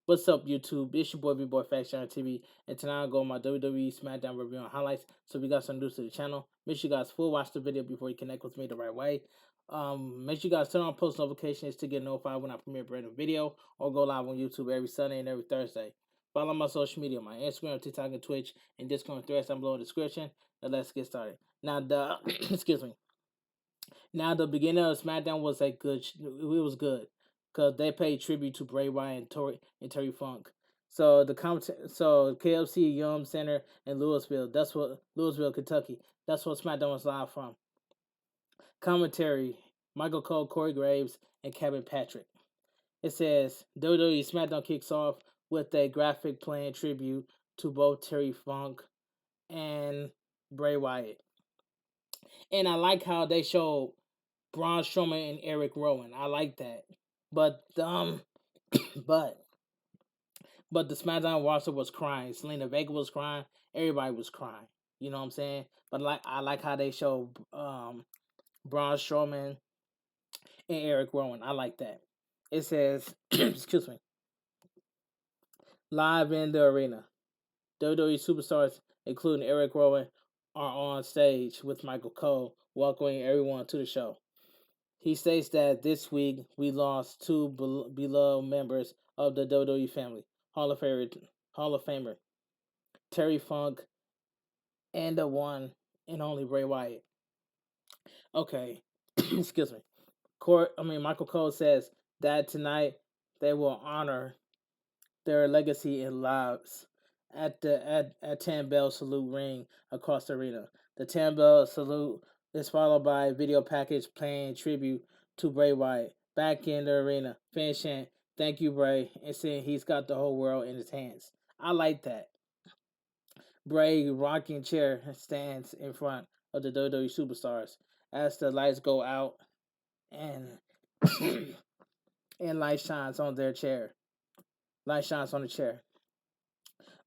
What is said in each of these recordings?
What's up, YouTube? It's your boy Bigboyfactsjonnytv, and tonight I go on my WWE Smackdown review and highlights. So, if you got some news to the channel, make sure you guys full watch the video before you connect with me the right way. Make sure you guys turn on post notifications to get notified when I premiere a brand new video or go live on YouTube every Sunday and every Thursday. Follow my social media, my Instagram, TikTok, and Twitch, and Discord threads down below in the description. Now let's get started. Now the excuse me. Now the beginning of SmackDown was it was good because they paid tribute to Bray Wyatt and Terry Funk. So KFC Yum Center in Louisville. That's what Louisville, Kentucky. That's what SmackDown was live from. Commentary: Michael Cole, Corey Graves, and Kevin Patrick. It says WWE SmackDown kicks off with a graphic playing tribute to both Terry Funk and Bray Wyatt. And I like how they showed Braun Strowman and Eric Rowan. I like that. But but the SmackDown roster was crying. Selena Vega was crying. Everybody was crying. You know what I'm saying? But I like how they show Braun Strowman and Eric Rowan. I like that. It says excuse me. Live in the arena. WWE superstars, including Eric Rowan, are on stage with Michael Cole, welcoming everyone to the show. He states that this week we lost two beloved members of the WWE family, Hall of Famer Terry Funk and the one and only Bray Wyatt. Okay, excuse me. Michael Cole says that tonight they will honor their legacy in lives at 10 Bell Salute ring across the arena. The 10 Bell Salute is followed by a video package playing tribute to Bray Wyatt back in the arena. Fans chant, "Thank you, Bray," and saying he's got the whole world in his hands. I like that. Bray rocking chair stands in front of the WWE superstars as the lights go out and and light shines on their chair. Light shines on the chair.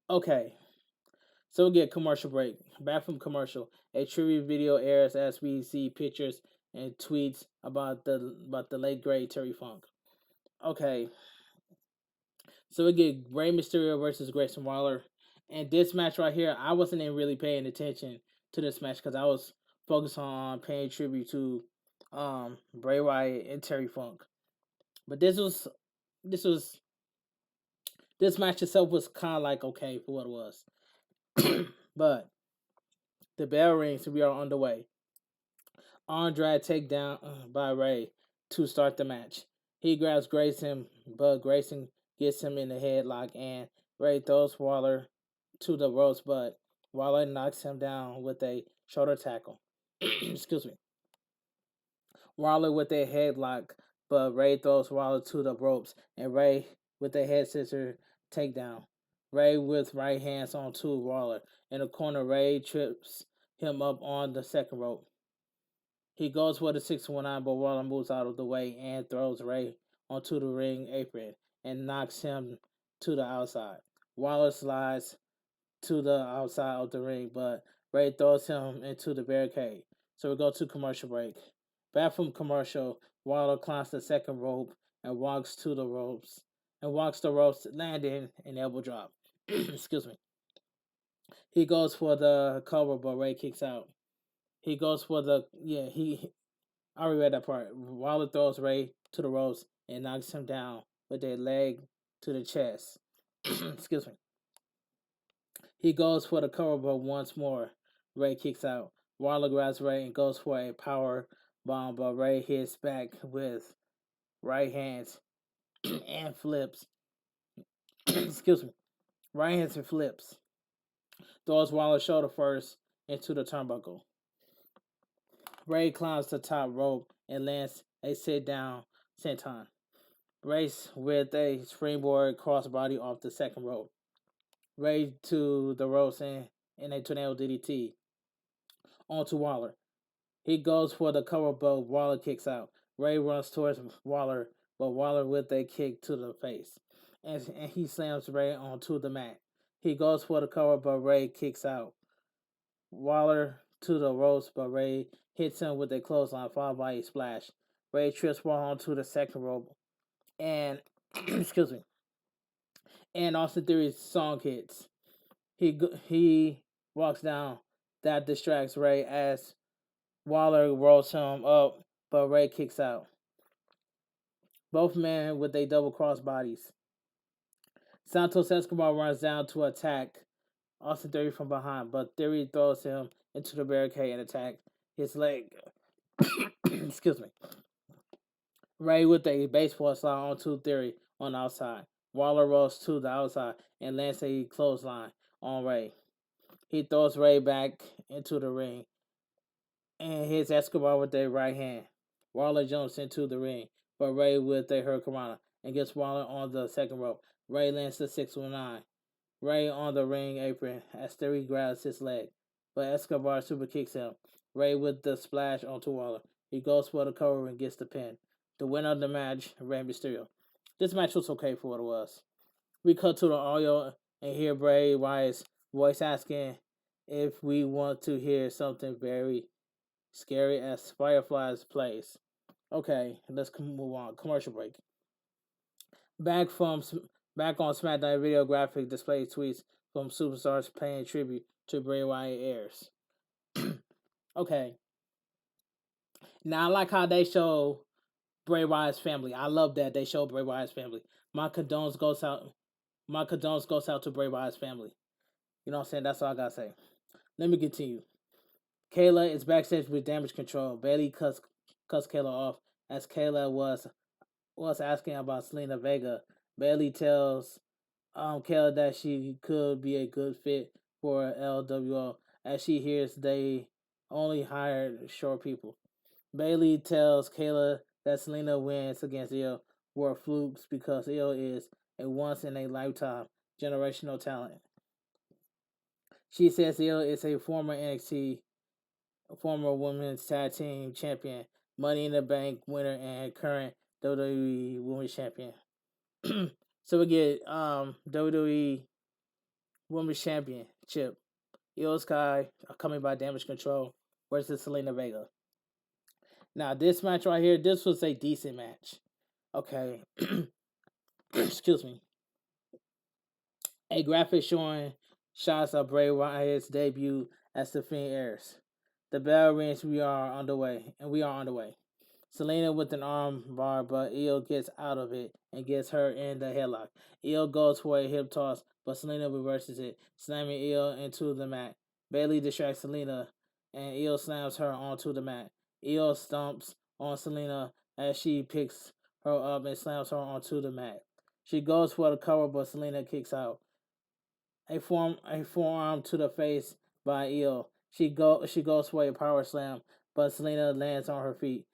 Okay, so we get commercial break. Back from commercial, a tribute video airs as we see pictures and tweets about the late great Terry Funk. Okay, so we get Rey Mysterio versus Grayson Waller, and this match right here, I wasn't even really paying attention to this match because I was focused on paying tribute to Bray Wyatt and Terry Funk. But this was this match itself was kind of like okay for what it was. But the bell rings and we are underway. Arm drag takedown by Ray to start the match. He grabs Grayson, but Grayson gets him in the headlock and Ray throws Waller to the ropes, but Waller knocks him down with a shoulder tackle. Excuse me. Waller with a headlock, but Ray throws Waller to the ropes and Ray with a head scissor takedown. Ray with right hands onto Waller. In the corner, Ray trips him up on the second rope. He goes for the 619, but Waller moves out of the way and throws Ray onto the ring apron and knocks him to the outside. Waller slides to the outside of the ring, but Ray throws him into the barricade. So we go to commercial break. Back from commercial, Waller climbs the second rope and walks the ropes, landing an elbow drop. Excuse me. He goes for the cover, but Ray kicks out. He goes for I already read that part. Waller throws Ray to the ropes and knocks him down with a leg to the chest. Excuse me. He goes for the cover, but once more, Ray kicks out. Waller grabs Ray and goes for a power bomb, but Ray hits back with right hands and flips. Excuse me. Right hands and flips. Throws Waller's shoulder first into the turnbuckle. Ray climbs the top rope and lands a sit-down senton. Race with a springboard crossbody off the second rope. Ray to the ropes and a tornado DDT onto Waller. He goes for the cover, but Waller kicks out. Ray runs towards Waller, but Waller with a kick to the face. And he slams Ray onto the mat. He goes for the cover, but Ray kicks out. Waller to the ropes, but Ray hits him with a clothesline followed by a splash. Ray trips Waller onto the second rope and excuse me. and Austin Theory's song hits. He walks down. That distracts Ray as Waller rolls him up, but Ray kicks out. Both men with a double cross bodies. Santos Escobar runs down to attack Austin Theory from behind, but Theory throws him into the barricade and attacks his leg. Excuse me. Ray with a baseball slide onto Theory on the outside. Waller rolls to the outside and lands a clothesline on Ray. He throws Ray back into the ring and hits Escobar with a right hand. Waller jumps into the ring, but Ray with a hurricanrana and gets Waller on the second rope. Ray lands the 619. Ray on the ring apron as Theory grabs his leg, but Escobar super kicks him. Ray with the splash onto Waller. He goes for the cover and gets the pin. The winner of the match, Rey Mysterio. This match was okay for what it was. We cut to the audio and hear Bray Wyatt's voice asking if we want to hear something very scary as Fireflies plays. Okay, let's move on. Commercial break. Back on SmackDown, video graphic display tweets from superstars paying tribute to Bray Wyatt airs. Okay. Now I like how they show Bray Wyatt's family. I love that they show Bray Wyatt's family. My condolences goes out to Bray Wyatt's family. You know what I'm saying? That's all I gotta say. Let me continue. Kayla is backstage with Damage Control. Bayley cuts Kayla off as Kayla was asking about Selena Vega. Bayley tells Kayla that she could be a good fit for LWO as she hears they only hired short people. Bayley tells Kayla that Selena wins against Io were flukes because Io is a once in a lifetime generational talent. She says Io is a former NXT, former women's tag team champion, Money in the Bank winner, and current WWE Women's Champion. So we get WWE Women's Championship. Io Sky coming by Damage Control versus Selena Vega. Now this match right here, this was a decent match. Okay. Excuse me. A graphic showing shots of Bray Wyatt's debut as the Fiend airs. The bell rings. We are underway. Selena with an arm bar, but Io gets out of it and gets her in the headlock. Io goes for a hip toss, but Selena reverses it, slamming Io into the mat. Bayley distracts Selena, and Io slams her onto the mat. Io stomps on Selena as she picks her up and slams her onto the mat. She goes for the cover, but Selena kicks out. A forearm to the face by Io. She goes for a power slam, but Selena lands on her feet.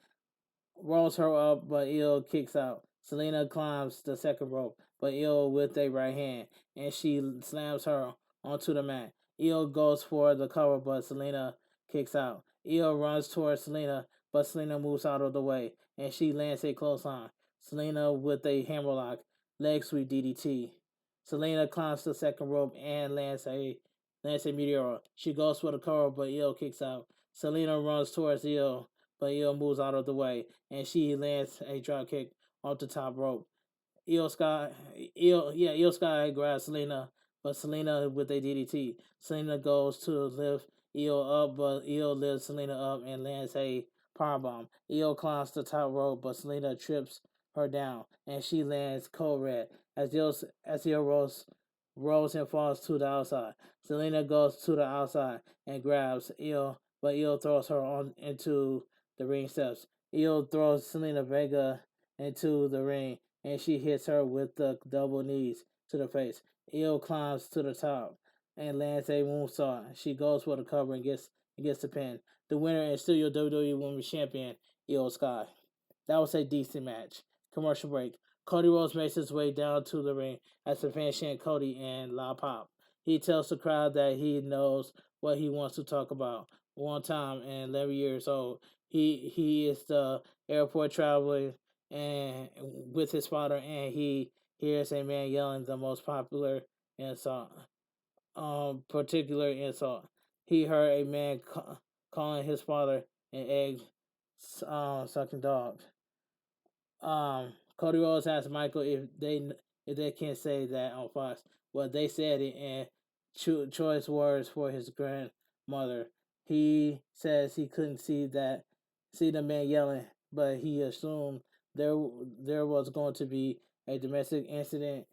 Rolls her up, but Io kicks out. Selena climbs the second rope, but Io with a right hand, and she slams her onto the mat. Io goes for the cover, but Selena kicks out. Io runs towards Selena, but Selena moves out of the way, and she lands a clothesline. Selena with a hammerlock, leg sweep DDT. Selena climbs the second rope and lands a meteor. She goes for the cover, but Io kicks out. Selena runs towards Io, but Io moves out of the way, and she lands a drop kick off the top rope. Io Sky grabs Selena, but Selena with a DDT. Selena goes to lift Io up, but Io lifts Selena up and lands a powerbomb. Io climbs the top rope, but Selena trips her down, and she lands cold red as Io rolls and falls to the outside. Selena goes to the outside and grabs Io, but Io throws her on into the ring steps. Io throws Selena Vega into the ring, and she hits her with the double knees to the face. Io climbs to the top and lands a moonsault. She goes for the cover and gets the pin. The winner is still your WWE Women's Champion, Io Sky. That was a decent match. Commercial break. Cody Rhodes makes his way down to the ring as the fans chant Cody and La Pop. He tells the crowd that he knows what he wants to talk about. One time and 11 years old, he is the airport traveler and with his father, and he hears a man yelling the most popular insult, particular insult. He heard a man calling his father an egg sucking dog. Cody Rhodes asks Michael if they can't say that on Fox. Well, they said it in choice words for his grandmother. He says he couldn't see the man yelling, but he assumed there was going to be a domestic incident,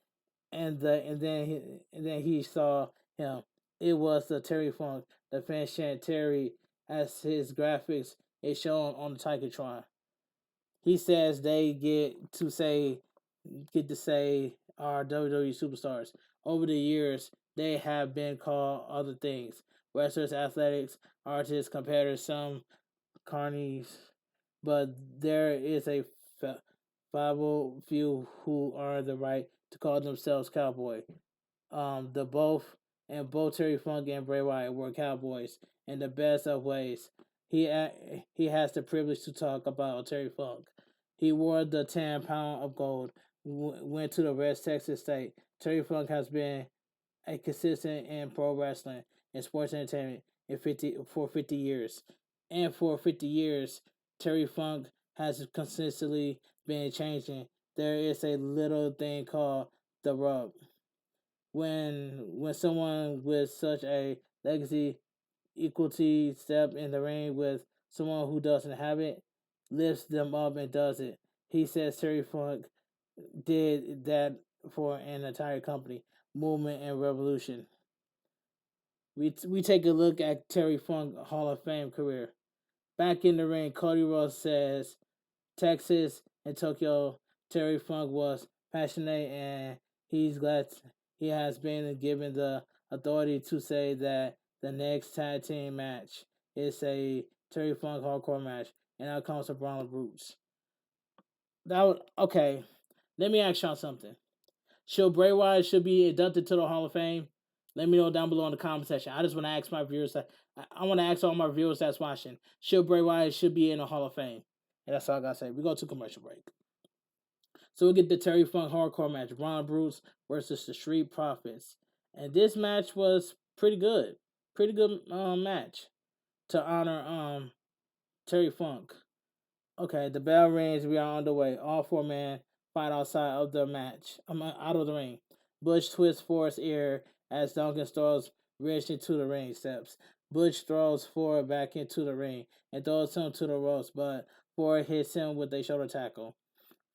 and then he saw him. It was the Terry Funk. The fans chant Terry as his graphics is shown on the Titantron. He says they get to say are WWE superstars. Over the years, they have been called other things: wrestlers, athletics, artists, competitors, some carnies. But there is a five few who earn the right to call themselves cowboy. The both Terry Funk and Bray Wyatt were cowboys in the best of ways. He has the privilege to talk about Terry Funk. He wore the 10 pound of gold, went to the West Texas State. Terry Funk has been a consistent in pro wrestling and sports entertainment for 50 years. And for 50 years, Terry Funk has consistently been changing. There is a little thing called the rub. When someone with such a legacy equality step in the ring with someone who doesn't have it, lifts them up and does it. He says Terry Funk did that for an entire company, movement, and revolution. We take a look at Terry Funk Hall of Fame career. Back in the ring, Cody Rhodes says Texas and Tokyo. Terry Funk was passionate, and he's glad he has been given the authority to say that the next tag team match is a Terry Funk hardcore match, and out comes the Brawler Brutes. Okay. Let me ask y'all something. Should Bray Wyatt should be inducted to the Hall of Fame? Let me know down below in the comment section. I just want to ask my viewers I want to ask all my viewers that's watching. Should Bray Wyatt should be in the Hall of Fame? And that's all I gotta say. We go to commercial break. So we get the Terry Funk hardcore match, Ron Bruce versus the Street Profits. And this match was pretty good. Pretty good match to honor Terry Funk. Okay, the bell rings. We are underway. All four men fight outside of the match. Out of the ring. Butch twists Forrest's ear as Duncan throws Rich into the ring steps. Butch throws Ford back into the ring and throws him to the ropes, but Ford hits him with a shoulder tackle.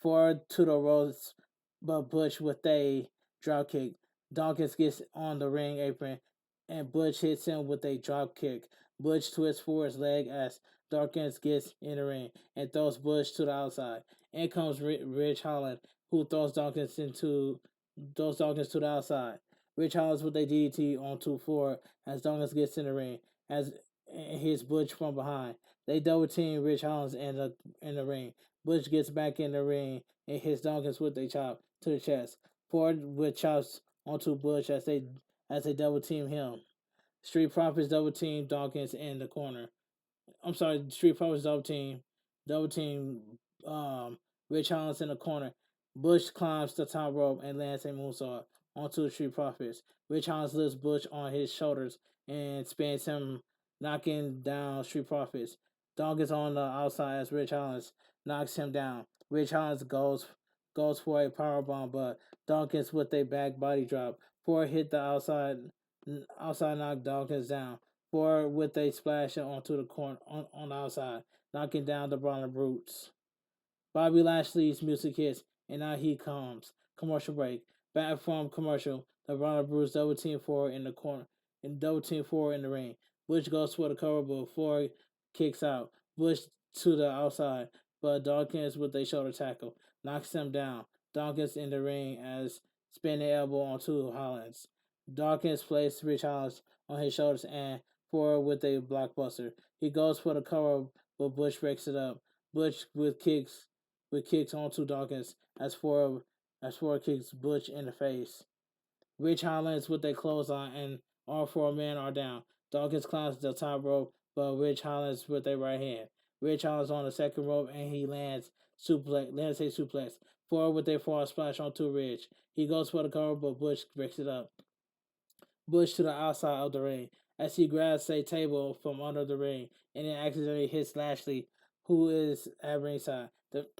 Ford to the ropes, but Butch with a drop kick. Dawkins gets on the ring apron, and Butch hits him with a drop kick. Butch twists Ford's leg as Dawkins gets in the ring and throws Butch to the outside. In comes Rich Holland, who throws Dawkins to the outside. Rich Holland with a DDT onto Ford as Dawkins gets in the ring as hits Butch from behind. They double team Rich Holland in the ring. Butch gets back in the ring and hits Dawkins with a chop to the chest. Ford with chops onto Butch as they double team him. Street Profits double team Dawkins in the corner. I'm sorry, Street Profits double team Rich Holland in the corner. Butch climbs the top rope and lands a moonsault onto the Street Profits. Rich Holland lifts Butch on his shoulders and spins him, knocking down Street Profits. Dawkins on the outside as Rich Holland knocks him down. Rich Holland goes for a powerbomb, but Dawkins with a back body drop. Ford hit the outside knocked Dawkins down. Ford with a splash onto the corner on the outside, knocking down the Brawler Brutes. Bobby Lashley's music hits, and now he comes. Commercial break. Back from commercial, the Brawler Brutes double team Ford in the corner and double team Ford in the ring. Butch goes for the cover, but Ford kicks out. Butch to the outside, but Dawkins with a shoulder tackle knocks him down. Dawkins in the ring as spinning elbow onto Hollins. Dawkins places Rich Hollins on his shoulders and Ford with a blockbuster. He goes for the cover, but Butch breaks it up. Butch with kicks onto Dawkins as Ford kicks Butch in the face. Rich Hollins with a clothesline and all four men are down. Dawkins climbs the top rope, but Rich Hollins with a right hand. Rich Hollins on the second rope and he lands a suplex. Ford with a forward splash onto Rich. He goes for the cover, but Butch breaks it up. Butch to the outside of the ring as he grabs a table from under the ring and then accidentally hits Lashley, who is at ringside.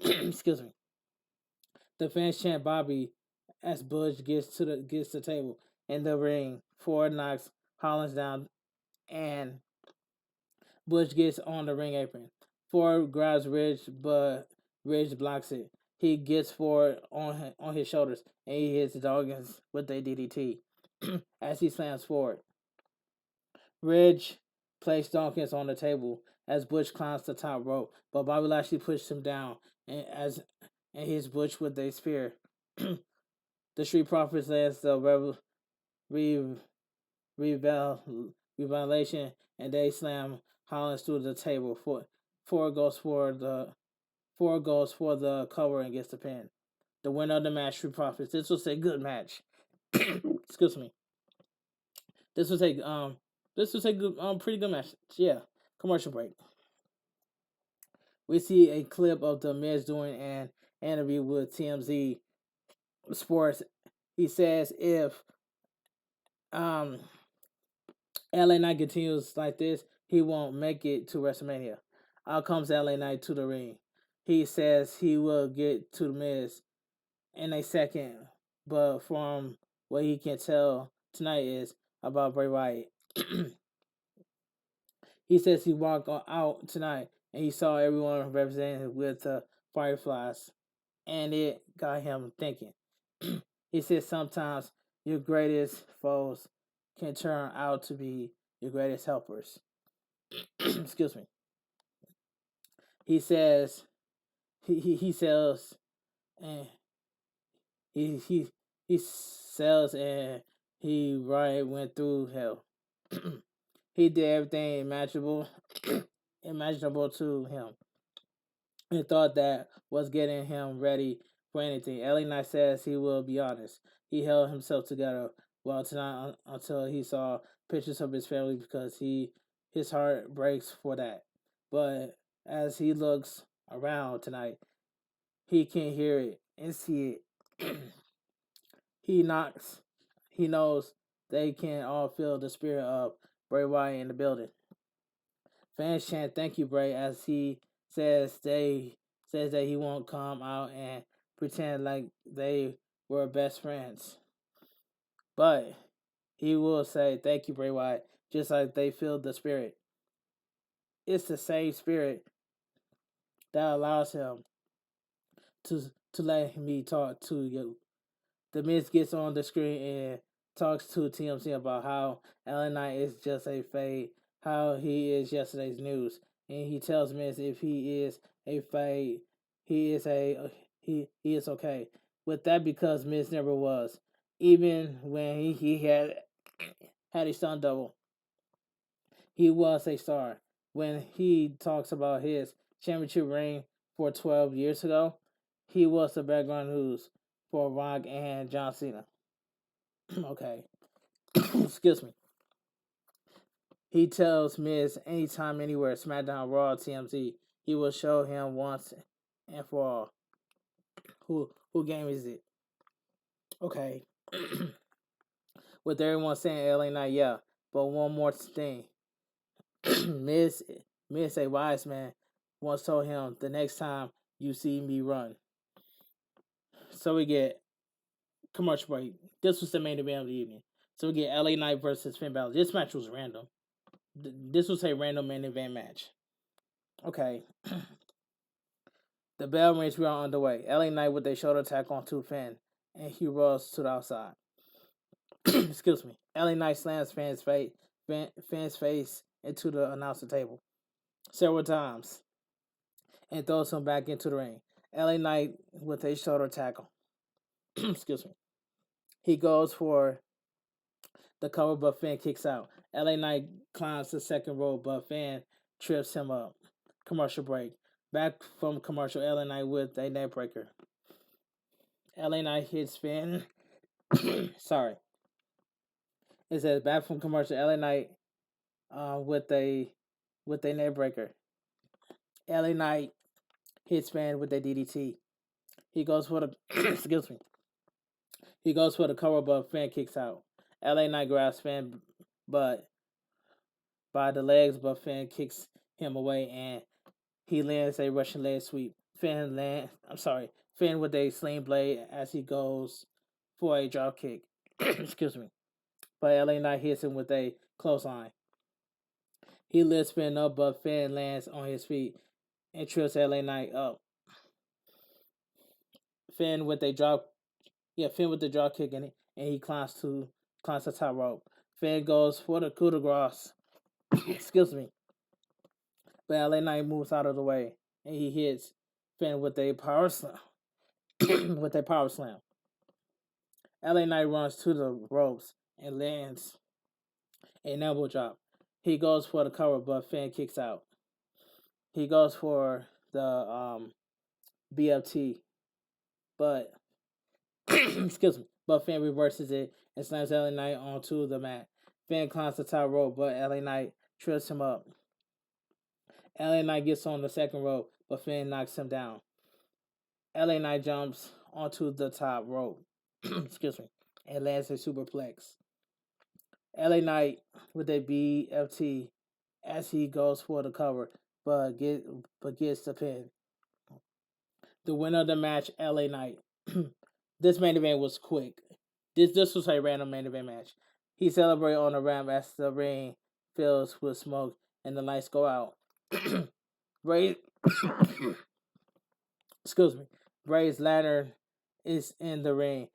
Excuse me. The fans chant Bobby as Bush gets to the table in the ring. Ford knocks Hollins down, and Bush gets on the ring apron. Ford grabs Ridge, but Ridge blocks it. He gets Ford on his shoulders, and he hits Dawkins with a DDT as he slams Ford. Ridge placed Dawkins on the table as Bush climbs the top rope, but Bobby Lashley pushes him down and hits Bush with a spear. The Street Profits lands the revelation, and they slam Hollins through the table. Four goes for the cover and gets the pin. The winner of the match, Street Profits. This was a good match. Excuse me. This was a good pretty good match. Yeah. Commercial break. We see a clip of The Miz doing an interview with TMZ Sports. He says if LA Knight continues like this, he won't make it to WrestleMania. Out comes LA Knight to the ring. He says he will get to The Miz in a second, but from what he can tell tonight is about Bray Wyatt. He says he walked out tonight and he saw everyone represented with fireflies, and it got him thinking. He says sometimes your greatest foes can turn out to be your greatest helpers. Excuse me. He says he sells and he sells and he went through hell. He did everything imaginable to him, and thought that was getting him ready for anything. LA Knight says he will be honest. He held himself together well tonight until he saw pictures of his family because his heart breaks for that. But as he looks around tonight, he can hear it and see it. He knows they can all feel the spirit of Bray Wyatt in the building. Fans chant "Thank you, Bray" as he says that he won't come out and pretend like they were best friends, but he will say "Thank you, Bray Wyatt," just like they feel the spirit. It's the same spirit that allows him to let me talk to you. The Miz gets on the screen and talks to TMZ about how LA Knight is just a fade, how he is yesterday's news, and he tells Miz if he is a fade, he is okay with that because Miz never was, even when he had a stunt double. He was a star. When he talks about his championship reign for 12 years ago, he was the background news for Rock and John Cena. Okay. Excuse me. He tells Miz anytime, anywhere, SmackDown, Raw, TMZ, he will show him once and for all. Who game is it? Okay. With everyone saying LA Knight, yeah. But one more thing. Miz, a wise man, once told him, the next time you see me run. So we get commercial break. This was the main event of the evening. So we get LA Knight versus Finn Balor. This match was random. This was a random main event match. Okay. The bell rings, we are underway. LA Knight with a shoulder attack onto Finn, and he rolls to the outside. Excuse me. LA Knight slams Finn's face into the announcer table several times and throws him back into the ring. LA Knight with a shoulder tackle. Excuse me. He goes for the cover, but Finn kicks out. LA Knight climbs the second rope, but Finn trips him up. Commercial break. Back from commercial, LA Knight with a neck breaker. LA Knight hits Finn. Sorry. It says back from commercial, LA Knight with a neck breaker. LA Knight hits Finn with a DDT. He goes for the excuse me. He goes for the cover, but Finn kicks out. LA Knight grabs Finn by the legs, but Finn kicks him away and he lands a Russian leg sweep. Finn with a sling blade as he goes for a drop kick. Excuse me. But LA Knight hits him with a clothesline. He lifts Finn up, but Finn lands on his feet and trips LA Knight up. Finn with the drop kick and he climbs the top rope. Finn goes for the coup de grace. Excuse me. But LA Knight moves out of the way and he hits Finn with a power slam. LA Knight runs to the ropes and lands an elbow drop. He goes for the cover, but Finn kicks out. He goes for the BFT, but excuse me, but Finn reverses it and slams LA Knight onto the mat. Finn climbs the top rope, but LA Knight trips him up. LA Knight gets on the second rope, but Finn knocks him down. LA Knight jumps onto the top rope, excuse me, and lands a superplex. LA Knight with a BFT as he goes for the cover, but gets the pin. The winner of the match, LA Knight. This main event was quick. This was a random main event match. He celebrated on the ramp as the ring fills with smoke and the lights go out. Bray, excuse me, Bray's lantern is in the ring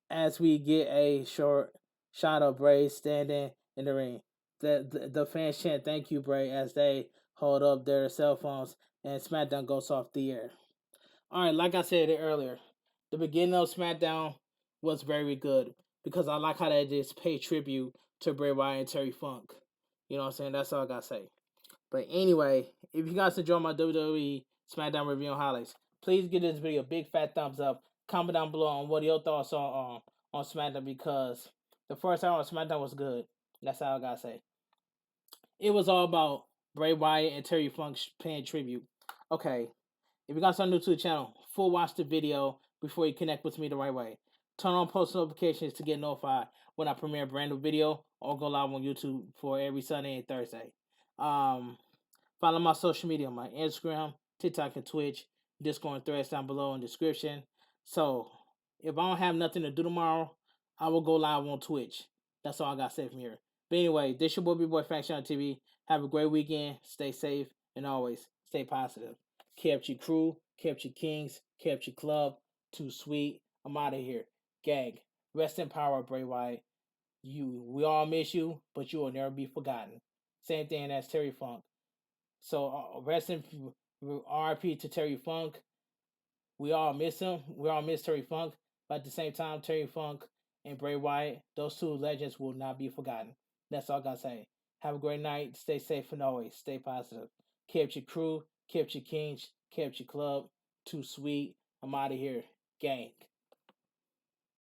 as we get a short shot of Bray standing in the ring. The fans chant "Thank you, Bray" as they hold up their cell phones and SmackDown goes off the air. Alright, like I said earlier, the beginning of SmackDown was very good because I like how they just pay tribute to Bray Wyatt and Terry Funk. You know what I'm saying? That's all I gotta say. But anyway, if you guys enjoy my WWE Smackdown review and highlights, please give this video a big fat thumbs up. Comment down below on what your thoughts are on SmackDown because the first hour of SmackDown was good. That's all I gotta say. It was all about Bray Wyatt and Terry Funk paying tribute. Okay, if you guys are new to the channel, full watch the video before you connect with me the right way. Turn on post notifications to get notified when I premiere a brand new video or go live on YouTube for every Sunday and Thursday. Follow my social media, my Instagram, TikTok, and Twitch. Discord and threads down below in the description. So, if I don't have nothing to do tomorrow, I will go live on Twitch. That's all I got to say from here. But anyway, this your boy Bigboyfactsjonnytv. Have a great weekend. Stay safe. And always stay positive. Kept your crew. Kept your kings. Kept your club. Too sweet. I'm out of here. Gang. Rest in power, Bray Wyatt. We all miss you, but you will never be forgotten. Same thing as Terry Funk. So rest in RIP to Terry Funk. We all miss him. We all miss Terry Funk. But at the same time, Terry Funk and Bray Wyatt, those two legends will not be forgotten. That's all I gotta say. Have a great night. Stay safe and always stay positive. Kept your crew, kept your kings, kept your club. Too sweet. I'm out of here. Gang.